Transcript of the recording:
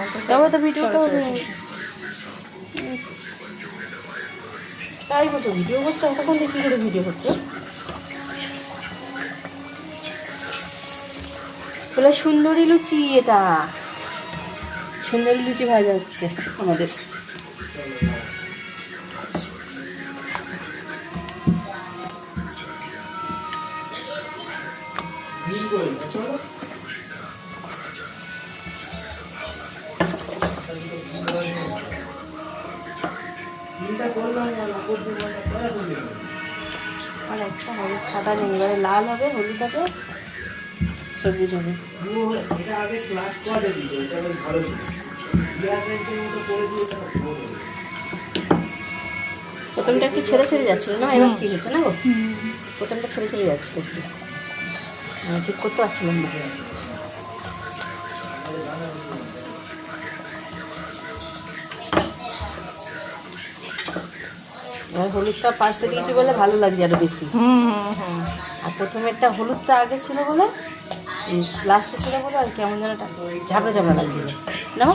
তারপরে তো ভিডিওটা তাই বলছো ভিডিও করছে তখন দেখি করে ভিডিও হচ্ছে বলে সুন্দরী লুচি এটা সুন্দরী লুচি ভাজা হচ্ছে আমাদের আর একটা হবে সাদা নেই এবারে লাল হবে হলুদ হবে সবুজ হবে প্রথমটা একটু ছেড়ে ছেড়ে যাচ্ছিলো না এবার ঠিক হচ্ছে না গো প্রথমটা ছেড়ে ছেড়ে যাচ্ছিলো একটু ঠিক করতে পারছিলাম না এবার হলুদটা পাঁচটা দিয়েছি বলে ভালো লাগছে আরো বেশি আর প্রথমেরটা হলুদটা আগে ছিল বলে লাস্টে ছিল বলে আর কেমন যেন ঝাপড়া ঝাপড়া লাগছিল না